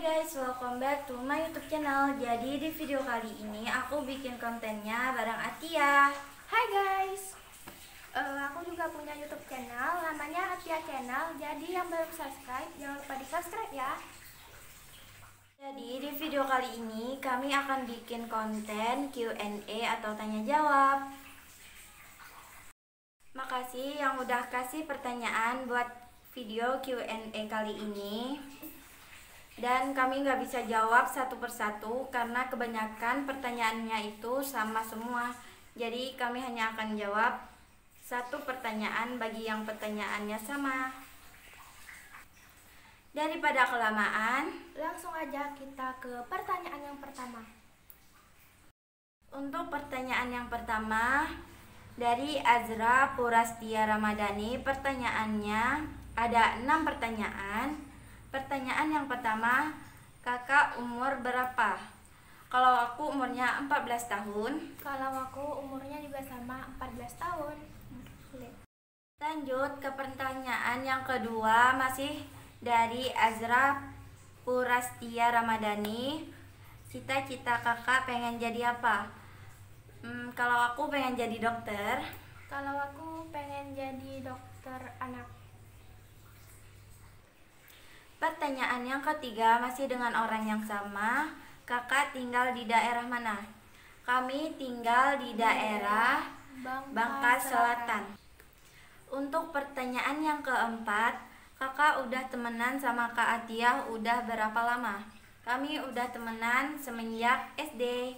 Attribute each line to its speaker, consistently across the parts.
Speaker 1: guys, welcome back to my YouTube channel. Jadi di video kali ini aku bikin kontennya bareng Atia.
Speaker 2: Hai guys, aku juga punya YouTube channel, namanya Atia Channel. Jadi yang belum subscribe, jangan lupa di subscribe ya.
Speaker 1: Jadi di video kali ini kami akan bikin konten Q&A atau tanya jawab. Makasih yang udah kasih pertanyaan buat video Q&A kali ini. Dan kami nggak bisa jawab satu persatu karena kebanyakan pertanyaannya itu sama semua. Jadi kami hanya akan jawab satu pertanyaan bagi yang pertanyaannya sama. Daripada kelamaan,
Speaker 2: Langsung aja kita ke pertanyaan yang pertama.
Speaker 1: untuk pertanyaan yang pertama dari Azra Purastia Ramadhani. Pertanyaannya ada 6 pertanyaan. Pertanyaan yang pertama, kakak umur berapa? Kalau aku umurnya 14 tahun.
Speaker 2: Kalau aku umurnya juga sama, 14 tahun.
Speaker 1: Lanjut ke pertanyaan yang kedua, masih dari Azra Purastia Ramadhani. Cita-cita kakak pengen jadi apa? Kalau aku pengen jadi dokter.
Speaker 2: Kalau aku pengen jadi dokter anak.
Speaker 1: Pertanyaan yang ketiga masih dengan orang yang sama. Kakak tinggal di daerah mana? Kami tinggal di daerah Bangka Selatan. Untuk pertanyaan yang keempat, kakak udah temenan sama Kak Atia udah berapa lama? Kami udah temenan semenjak SD.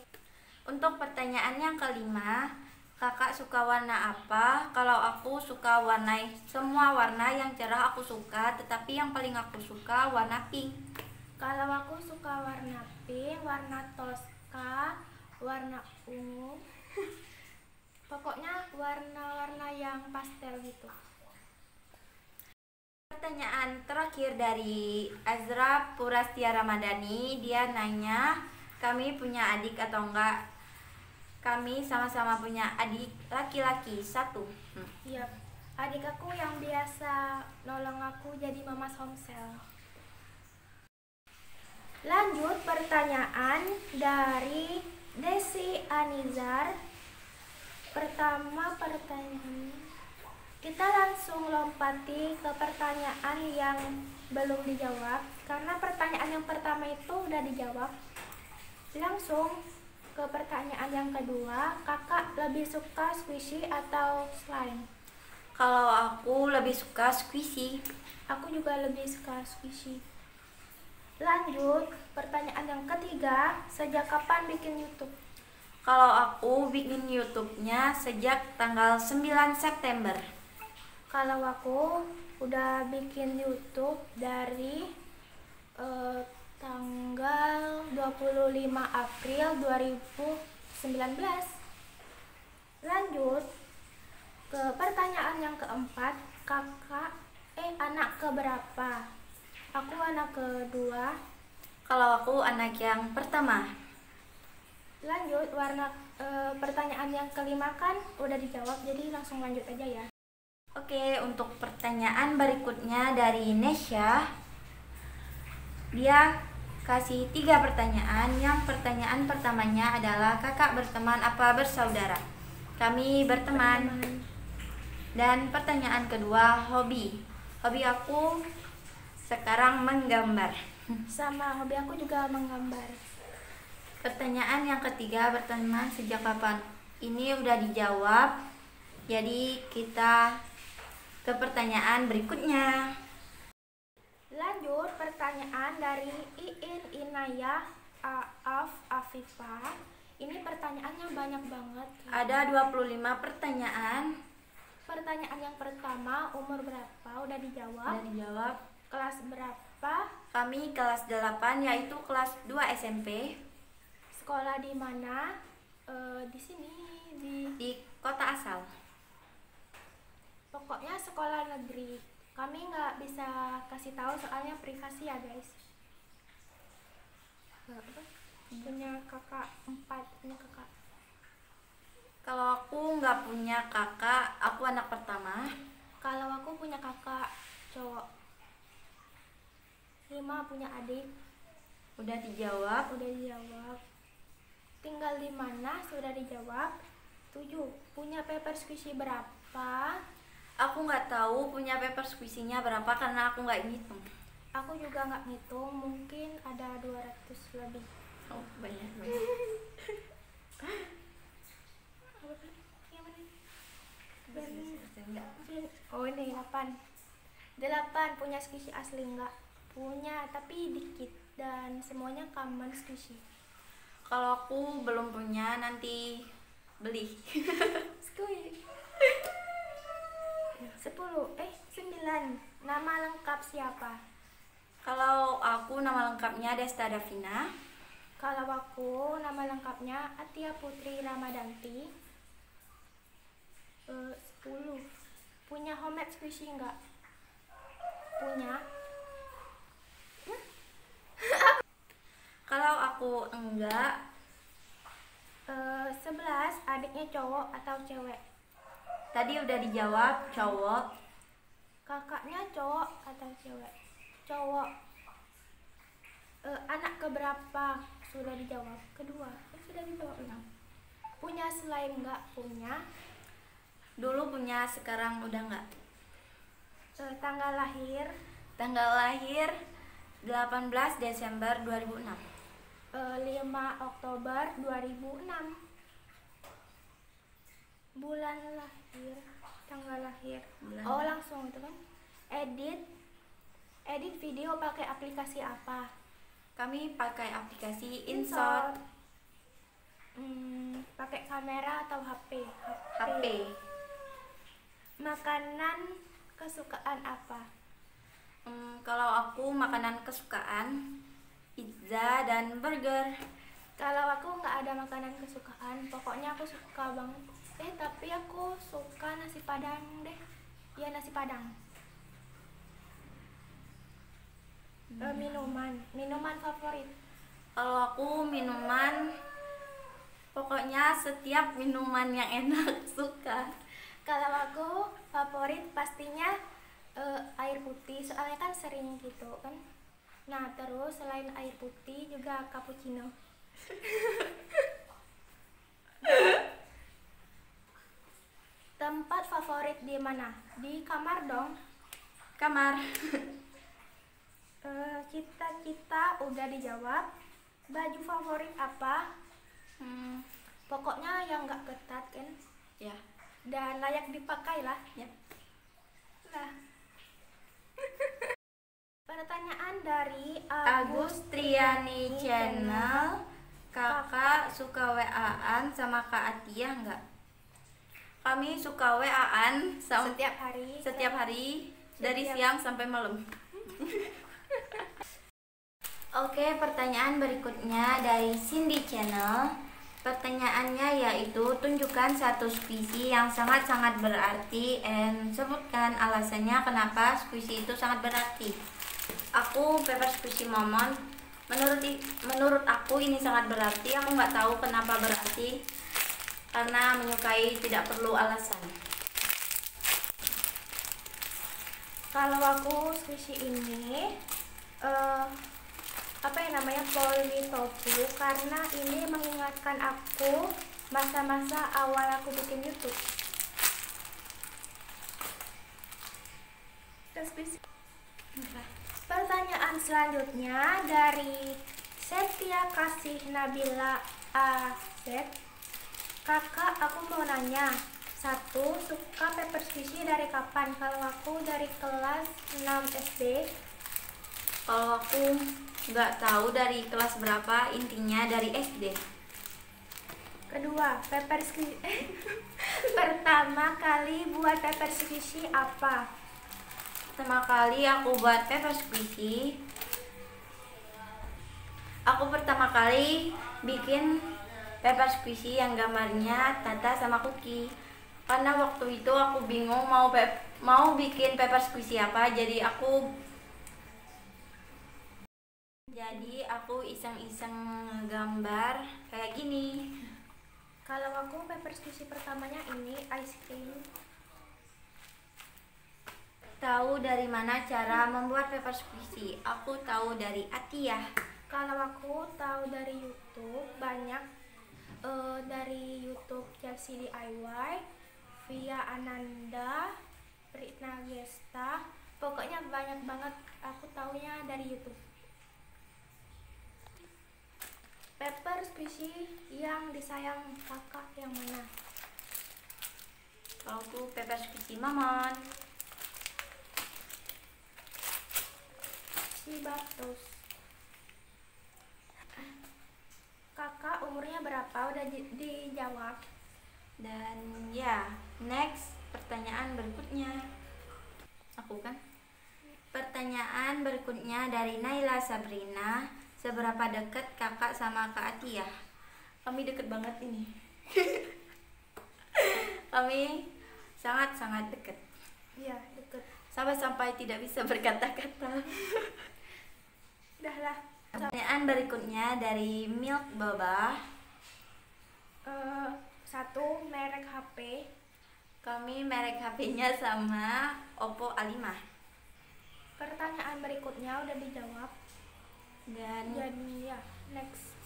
Speaker 1: Untuk pertanyaan yang kelima, kakak suka warna apa? Kalau aku suka semua warna yang cerah aku suka, tetapi yang paling aku suka warna pink.
Speaker 2: Kalau aku suka warna pink, warna toska, warna ungu. Pokoknya warna-warna yang pastel gitu.
Speaker 1: Pertanyaan terakhir dari Azra Purastia Ramadhani, dia nanya kami punya adik atau enggak. Kami sama-sama punya adik laki-laki satu.
Speaker 2: Iya, adik aku yang biasa nolong aku jadi mama somsel. Lanjut pertanyaan dari Desi Anizar. Pertama pertanyaan, kita langsung lompati ke pertanyaan yang belum dijawab karena pertanyaan yang pertama itu udah dijawab. Langsung ke pertanyaan yang kedua, kakak lebih suka squishy atau slime?
Speaker 1: Kalau aku lebih suka squishy.
Speaker 2: Aku juga lebih suka squishy. Lanjut, pertanyaan yang ketiga, sejak kapan bikin YouTube?
Speaker 1: Kalau aku bikin YouTube-nya sejak tanggal 9 September.
Speaker 2: Kalau aku udah bikin YouTube dari tanggal 25 April 2019. Lanjut ke pertanyaan yang keempat, anak keberapa? Aku anak kedua.
Speaker 1: Kalau aku anak yang pertama.
Speaker 2: Lanjut, pertanyaan yang kelima kan udah dijawab, jadi langsung lanjut aja ya.
Speaker 1: Oke, untuk pertanyaan berikutnya dari Nesya. Dia kasih 3 pertanyaan. Yang pertanyaan pertamanya adalah kakak berteman apa bersaudara? Kami berteman. Dan pertanyaan kedua, hobi. Hobi aku sekarang menggambar.
Speaker 2: Sama, hobi aku juga menggambar.
Speaker 1: Pertanyaan yang ketiga, berteman sejak kapan? Ini udah dijawab. Jadi kita ke pertanyaan berikutnya.
Speaker 2: Lanjut, pertanyaan dari Iin Inayah Afifah. Ini pertanyaannya banyak banget.
Speaker 1: Ada 25 pertanyaan.
Speaker 2: Pertanyaan yang pertama, umur berapa? Udah dijawab.
Speaker 1: Udah dijawab.
Speaker 2: Kelas berapa?
Speaker 1: Kami kelas 8, yaitu kelas 2 SMP.
Speaker 2: Sekolah di mana? Di sini,
Speaker 1: Di kota asal.
Speaker 2: pokoknya sekolah negeri. Kami nggak bisa kasih tahu soalnya privasi ya guys. Punya kakak 4, punya kakak.
Speaker 1: Kalau aku nggak punya kakak, aku anak pertama.
Speaker 2: Kalau aku punya kakak cowok 5, punya adik
Speaker 1: Udah dijawab.
Speaker 2: Udah dijawab. Tinggal di mana? Sudah dijawab. 7. Punya paper squishy berapa?
Speaker 1: Aku nggak tahu punya paper squishy-nya berapa karena aku nggak ngitung.
Speaker 2: Aku juga nggak ngitung, mungkin ada 200 lebih.
Speaker 1: Oh, banyak.
Speaker 2: Oh ini 8. 8. Punya squishy asli nggak? Punya, tapi dikit dan semuanya common squishy.
Speaker 1: Kalau aku belum punya, nanti beli.
Speaker 2: 9. Nama lengkap siapa?
Speaker 1: Kalau aku nama lengkapnya Desta Davina.
Speaker 2: Kalau aku nama lengkapnya Atia Putri Ramadanti. 10. Punya homemade squishy nggak? Punya.
Speaker 1: Kalau aku enggak.
Speaker 2: 11. Adiknya cowok atau cewek?
Speaker 1: Tadi udah dijawab, cowok.
Speaker 2: Kakaknya cowok atau cewek? Cowok. Anak keberapa? Sudah dijawab. Kedua. Sudah dijawab. Punya slime nggak? Punya.
Speaker 1: Dulu punya, sekarang udah enggak.
Speaker 2: Tanggal lahir?
Speaker 1: Tanggal lahir 18 Desember 2006.
Speaker 2: 5 Oktober 2006. Bulan lahir, tanggal lahir.
Speaker 1: Bulan.
Speaker 2: Oh, langsung itu kan. Edit video pakai aplikasi apa?
Speaker 1: Kami pakai aplikasi InShot.
Speaker 2: Pakai kamera atau HP?
Speaker 1: HP.
Speaker 2: Makanan kesukaan apa?
Speaker 1: Kalau aku makanan kesukaan pizza dan burger.
Speaker 2: Kalau aku nggak ada makanan kesukaan, pokoknya aku suka banget. Tapi aku suka nasi padang deh. Ya, nasi padang. Minuman favorit?
Speaker 1: Kalau aku minuman, pokoknya setiap minuman yang enak suka.
Speaker 2: Kalau aku favorit pastinya air putih, soalnya kan sering gitu kan. Nah, terus selain air putih juga cappuccino. Tempat favorit di mana? Di kamar dong.
Speaker 1: Kamar.
Speaker 2: Cita-cita udah dijawab. Baju favorit apa? Pokoknya yang nggak ketat kan?
Speaker 1: Ya.
Speaker 2: Dan layak dipakai lah.
Speaker 1: Ya.
Speaker 2: Nah. Pertanyaan dari
Speaker 1: Agustriani Channel. Kakak suka WA-an sama Kak Atia nggak? Kami suka WA-an
Speaker 2: setiap hari
Speaker 1: dari siang sampai malam. Oke, pertanyaan berikutnya dari Cindy Channel. Pertanyaannya yaitu tunjukkan satu squishy yang sangat-sangat berarti and sebutkan alasannya kenapa squishy itu sangat berarti. Aku paper squishy Momon. Menurut aku ini sangat berarti. Aku nggak tahu kenapa berarti. Karena menyukai tidak perlu alasan.
Speaker 2: Kalau aku squishy ini Polly Tofu, karena ini mengingatkan aku masa-masa awal aku bikin YouTube. Pertanyaan selanjutnya dari Setia Kasih Nabila AZ. Kakak, aku mau nanya. 1. Suka paper squishy dari kapan? Kalau aku dari kelas 6 SD.
Speaker 1: Kalau aku nggak tahu dari kelas berapa, intinya dari SD.
Speaker 2: Kedua, paper squishy. Pertama kali buat paper squishy apa?
Speaker 1: Pertama kali aku buat paper squishy, aku pertama kali bikin paper squishy yang gambarnya Tata sama Cookie. Karena waktu itu aku bingung mau bikin paper squishy apa, jadi aku iseng-iseng gambar kayak gini.
Speaker 2: Kalau aku paper squishy pertamanya ini ice cream.
Speaker 1: Tahu dari mana cara membuat paper squishy? Aku tahu dari Atia.
Speaker 2: Kalau aku tahu dari YouTube banyak, dari YouTube Chelsea DIY, Via Ananda, Ritna Gesta, pokoknya banyak banget aku taunya dari YouTube. Paper squishy yang disayang kakak yang mana?
Speaker 1: Kalau tuh paper squishy Maman.
Speaker 2: Si Batus. Kakak umurnya berapa? Udah dijawab.
Speaker 1: Dan ya, next pertanyaan berikutnya. Aku kan? Pertanyaan berikutnya dari Naila Sabrina. Seberapa dekat kakak sama Kak Atia? Kami deket banget ini. Kami sangat-sangat dekat.
Speaker 2: Iya, deket.
Speaker 1: Sampai-sampai tidak bisa berkata-kata.
Speaker 2: Udah lah.
Speaker 1: Pertanyaan berikutnya dari Milk Baba.
Speaker 2: Satu, merek HP.
Speaker 1: Kami merek HP-nya sama Oppo A5.
Speaker 2: Pertanyaan berikutnya udah dijawab.
Speaker 1: Dan
Speaker 2: Jadi ya, next.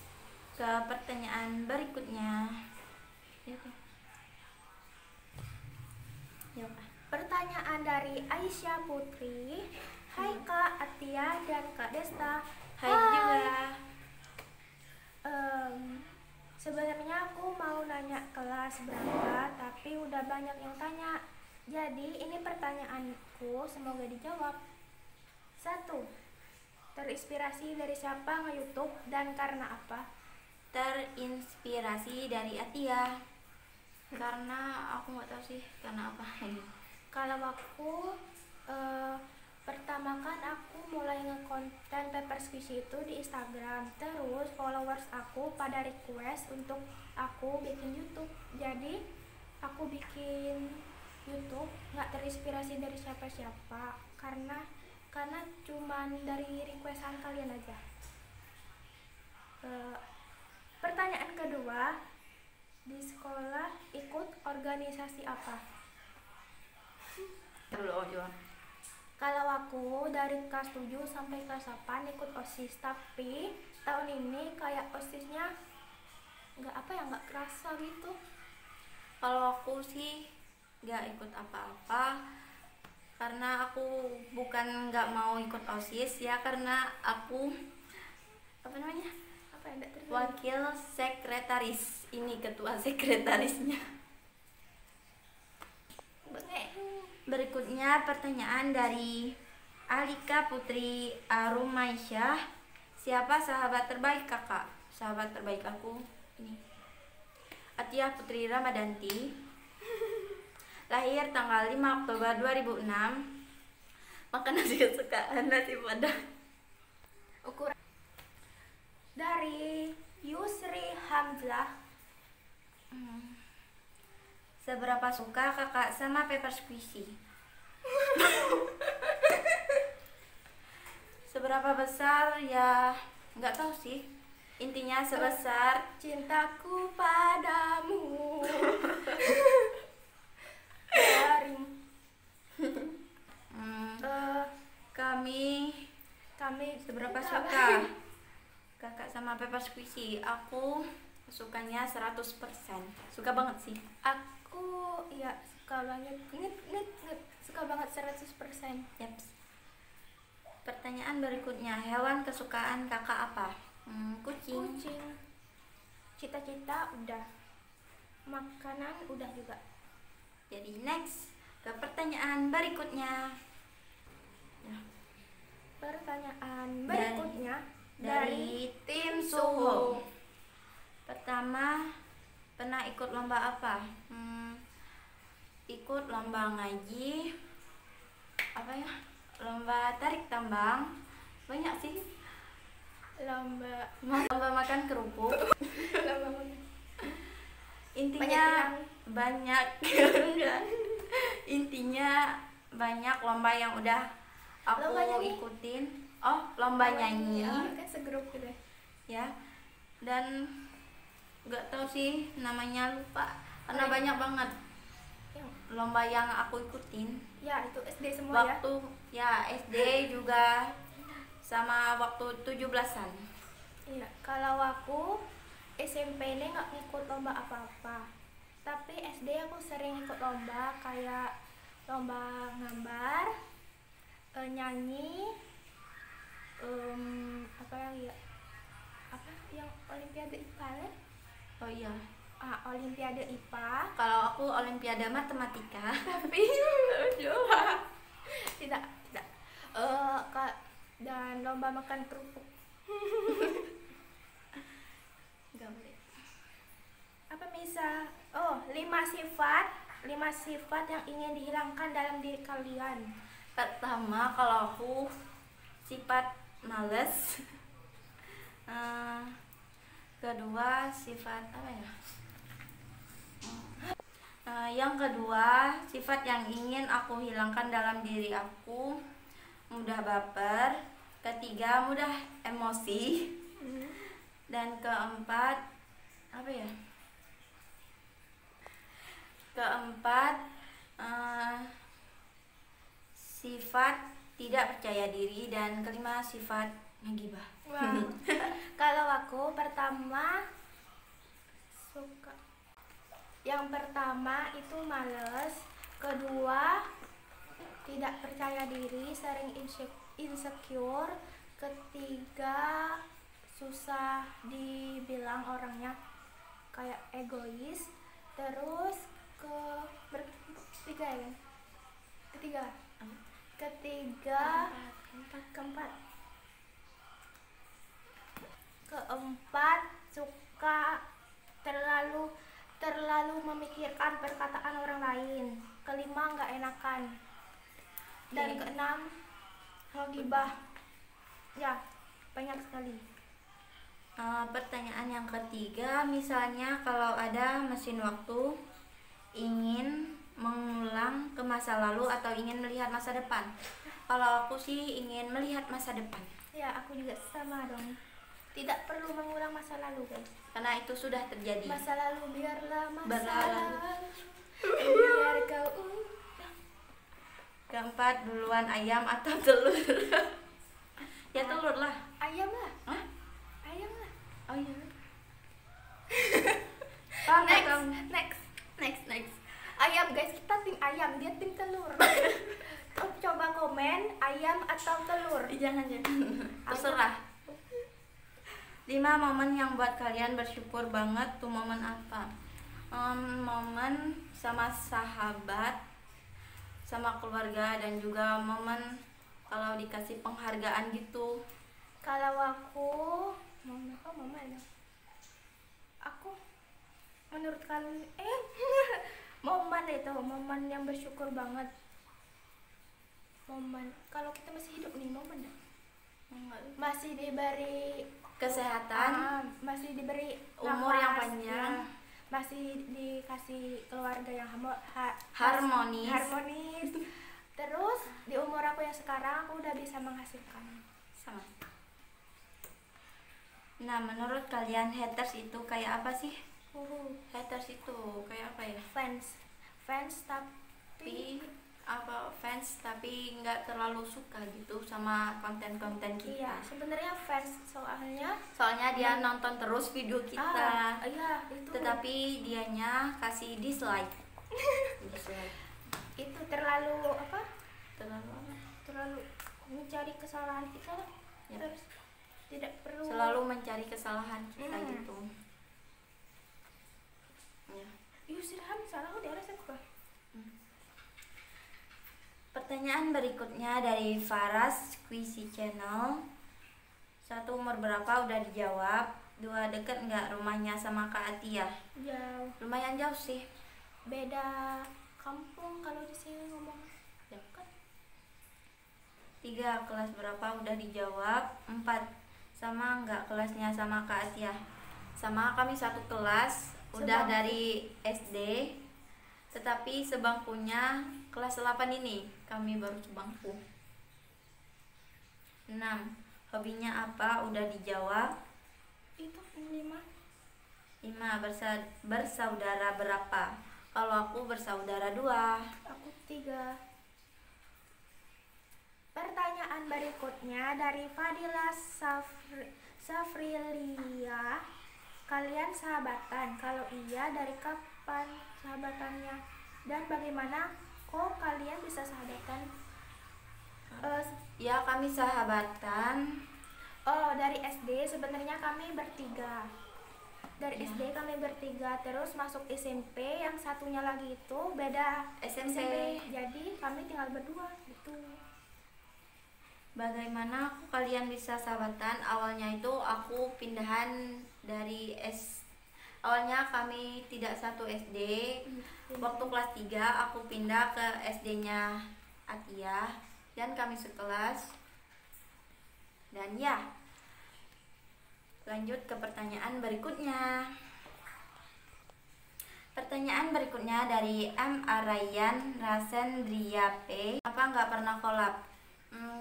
Speaker 1: ke pertanyaan berikutnya. Ya, Pak.
Speaker 2: Pertanyaan dari Aisyah Putri. Hai Kak Atia dan Kak Desta.
Speaker 1: Hai juga.
Speaker 2: Sebenarnya aku mau nanya kelas berapa, tapi udah banyak yang tanya. Jadi ini pertanyaanku, semoga dijawab. 1. Terinspirasi dari siapa nge-YouTube dan karena apa?
Speaker 1: Terinspirasi dari Atia. Karena aku nggak tahu sih karena apa.
Speaker 2: Kalau aku pertama kan aku mulai ngekonten paper squishy itu di Instagram. Terus followers aku pada request untuk aku bikin YouTube. Jadi aku bikin YouTube nggak terinspirasi dari siapa-siapa, karena cuman dari requestan kalian aja. Pertanyaan kedua, di sekolah ikut organisasi apa? Kalau aku dari kelas 7 sampai kelas 8 ikut OSIS, tapi tahun ini kayak OSISnya nggak kerasa gitu.
Speaker 1: Kalau aku sih nggak ikut apa-apa, karena aku bukan nggak mau ikut OSIS ya, karena aku wakil sekretaris, ini ketua sekretarisnya. Berikutnya pertanyaan dari Alika Putri Arumaisyah. Siapa sahabat terbaik kakak? Sahabat terbaik aku ini Atia Putri Ramadanti. Lahir tanggal 5 Oktober 2006. Makan nasi kesukaan, nasi padang.
Speaker 2: Ukuran dari Yusri Hamzah.
Speaker 1: Seberapa suka kakak sama paper squishy? Seberapa besar ya nggak tahu sih. Intinya sebesar
Speaker 2: cintaku padamu.
Speaker 1: Kami seberapa suka kakak sama paper squishy? Aku sukanya 100%. Suka banget sih.
Speaker 2: Aku ya suka banget, suka banget 100%.
Speaker 1: Yaps. Pertanyaan berikutnya, hewan kesukaan kakak apa? Kucing.
Speaker 2: Cita-cita udah, makanan udah juga.
Speaker 1: Jadi next ke pertanyaan berikutnya. Ya.
Speaker 2: Pertanyaan berikutnya
Speaker 1: dari tim Suho. Pertama, pernah ikut lomba apa? Ikut lomba ngaji, lomba tarik tambang, banyak sih. Lomba makan kerupuk. Intinya banyak. Intinya banyak lomba yang udah aku ikutin. Lomba nyanyi.
Speaker 2: Kan segrup gitu
Speaker 1: ya. Dan nggak tahu sih namanya, lupa karena banyak banget lomba yang aku ikutin.
Speaker 2: Ya itu SD semua.
Speaker 1: SD juga sama waktu 17-an.
Speaker 2: Iya, kalau aku SMP ini nggak ngikut lomba apa-apa. Tapi SD aku sering ikut lomba kayak lomba gambar, nyanyi, apa lagi ya? Apa yang Olimpiade IPA ya?
Speaker 1: Oh iya.
Speaker 2: Olimpiade IPA.
Speaker 1: Kalau aku Olimpiade Matematika.
Speaker 2: Tapi tidak. Dan lomba makan kerupuk.
Speaker 1: Gak boleh.
Speaker 2: Apa bisa? 5 sifat yang ingin dihilangkan dalam diri kalian.
Speaker 1: Pertama, kalau aku sifat males. Kedua, sifat apa ya? Yang kedua, sifat yang ingin aku hilangkan dalam diri aku, mudah baper. Ketiga, mudah emosi. Dan keempat, apa ya? Sifat tidak percaya diri. Dan kelima, sifat ngegibah.
Speaker 2: Wow. Kalau aku pertama suka. Yang pertama itu males, kedua tidak percaya diri, sering insecure, ketiga susah dibilang orangnya kayak egois, terus keempat suka terlalu memikirkan perkataan orang lain, kelima nggak enakan, dan keenam ngegibah. Ya, banyak sekali.
Speaker 1: Pertanyaan yang ketiga, misalnya kalau ada mesin waktu, ingin mengulang ke masa lalu atau ingin melihat masa depan? Kalau aku sih ingin melihat masa depan.
Speaker 2: Ya, aku juga sama dong. Tidak perlu mengulang masa lalu, guys.
Speaker 1: Karena itu sudah terjadi.
Speaker 2: Masa lalu biarlah
Speaker 1: Berlalu.
Speaker 2: biar kau
Speaker 1: Keempat, duluan ayam atau telur? Ya telur lah.
Speaker 2: ayam lah.
Speaker 1: Hah?
Speaker 2: Ayam lah.
Speaker 1: Oh iya.
Speaker 2: Next. Ayam, guys, kita tim ayam, dia tim telur. Coba komen ayam atau telur.
Speaker 1: Jangan. Terserah. 5 momen yang buat kalian bersyukur banget tuh, momen apa? Momen sama sahabat, sama keluarga, dan juga momen kalau dikasih penghargaan gitu.
Speaker 2: Kalau aku momen aku menurut kalian momen yang bersyukur banget. Momen kalau kita masih hidup nih, momen masih diberi
Speaker 1: kesehatan,
Speaker 2: masih diberi
Speaker 1: umur
Speaker 2: nafas,
Speaker 1: yang panjang,
Speaker 2: ya, masih dikasih keluarga yang
Speaker 1: harmonis.
Speaker 2: Terus di umur aku yang sekarang aku udah bisa menghasilkan.
Speaker 1: Sama. Nah, menurut kalian haters itu kayak apa sih? Haters itu kayak apa ya?
Speaker 2: Fans tapi
Speaker 1: nggak terlalu suka gitu sama konten-konten kita.
Speaker 2: Iya, sebenarnya fans
Speaker 1: soalnya dia nonton terus video kita.
Speaker 2: Iya, itu.
Speaker 1: Tetapi dianya kasih dislike.
Speaker 2: Itu terlalu
Speaker 1: Terlalu
Speaker 2: mencari kesalahan kita lah.
Speaker 1: Ya.
Speaker 2: Terus tidak perlu
Speaker 1: selalu mencari kesalahan kita gitu. Ya.
Speaker 2: Sirham salah udah rasa apa?
Speaker 1: Pertanyaan berikutnya dari Faras Quisi Channel. 1, umur berapa? Udah dijawab. 2, deket nggak rumahnya sama Kak Atia?
Speaker 2: Jauh.
Speaker 1: Lumayan jauh sih.
Speaker 2: Beda kampung kalau di sini ngomong.
Speaker 1: Dekat. 3, kelas berapa? Udah dijawab. 4, sama nggak kelasnya sama Kak Atia? Sama, kami satu kelas. Udah dari SD. Tetapi sebangkunya kelas 8 ini kami baru sebangku. 6, hobinya apa? Udah dijawab.
Speaker 2: Itu 5.
Speaker 1: 5, bersaudara berapa? Kalau aku bersaudara 2.
Speaker 2: Aku 3. Pertanyaan berikutnya dari Fadila Safrilia, kalian sahabatan? Kalau iya, dari kapan sahabatannya? Dan bagaimana kok kalian bisa sahabatan?
Speaker 1: Ya, kami sahabatan.
Speaker 2: Oh, dari SD. Sebenarnya kami bertiga. Dari SD kami bertiga, terus masuk SMP, yang satunya lagi itu beda
Speaker 1: SMP.
Speaker 2: Jadi kami tinggal berdua gitu.
Speaker 1: Bagaimana kalian bisa sahabatan? Awalnya itu aku pindahan dari awalnya kami tidak satu SD. Waktu kelas 3 aku pindah ke SD-nya Atia dan kami sekelas. Dan ya, lanjut ke pertanyaan berikutnya. Pertanyaan berikutnya dari M. Arayan Rasendria P. Apa nggak pernah kolab?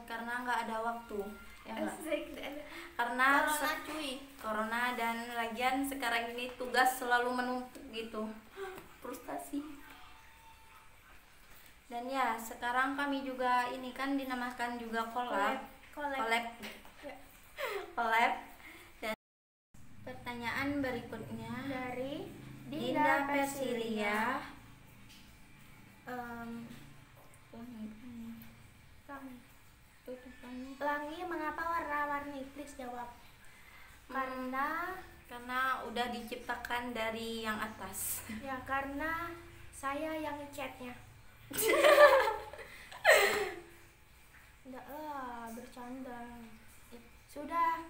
Speaker 1: Karena nggak ada waktu. Ya nggak? Karena corona dan lagian sekarang ini tugas selalu menumpuk gitu. Frustasi. Dan ya, sekarang kami juga ini kan dinamakan juga collab. Dan pertanyaan berikutnya
Speaker 2: dari
Speaker 1: Dinda Persilia.
Speaker 2: Pelangi mengapa warna-warni? Please jawab.
Speaker 1: Karena udah diciptakan dari yang atas.
Speaker 2: Ya, karena saya yang ngecatnya. Enggak lah, bercanda. Sudah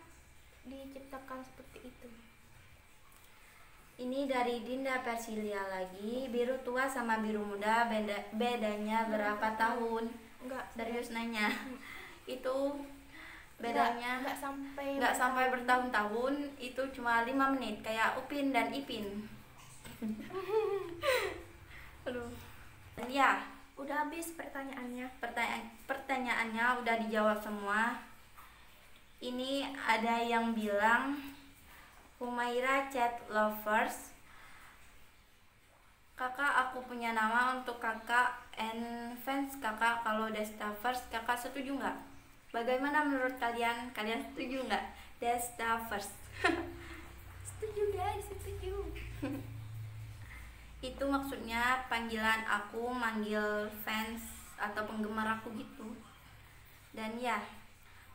Speaker 2: diciptakan seperti itu.
Speaker 1: Ini dari Dinda Persilia lagi. Biru tua sama biru muda bedanya berapa tahun?
Speaker 2: Enggak.
Speaker 1: Serius nanya. Itu bedanya
Speaker 2: enggak
Speaker 1: sampai bertahun-tahun, itu cuma 5 menit kayak Upin dan Ipin. Aduh. Dan ya,
Speaker 2: udah habis pertanyaannya.
Speaker 1: Pertanyaannya udah dijawab semua. Ini ada yang bilang Humaira Chat Lovers. Kakak, aku punya nama untuk kakak and fans kakak. Kalau Desta First, kakak setuju nggak? Bagaimana menurut kalian? Kalian setuju nggak? Desta First.
Speaker 2: Setuju guys, setuju.
Speaker 1: Itu maksudnya panggilan aku, manggil fans atau penggemar aku gitu. Dan ya,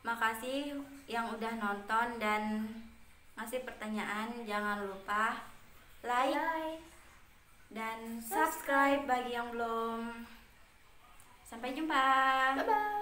Speaker 1: makasih yang udah nonton dan ngasih pertanyaan. Jangan lupa like dan subscribe bagi yang belum. Sampai jumpa.
Speaker 2: Bye bye.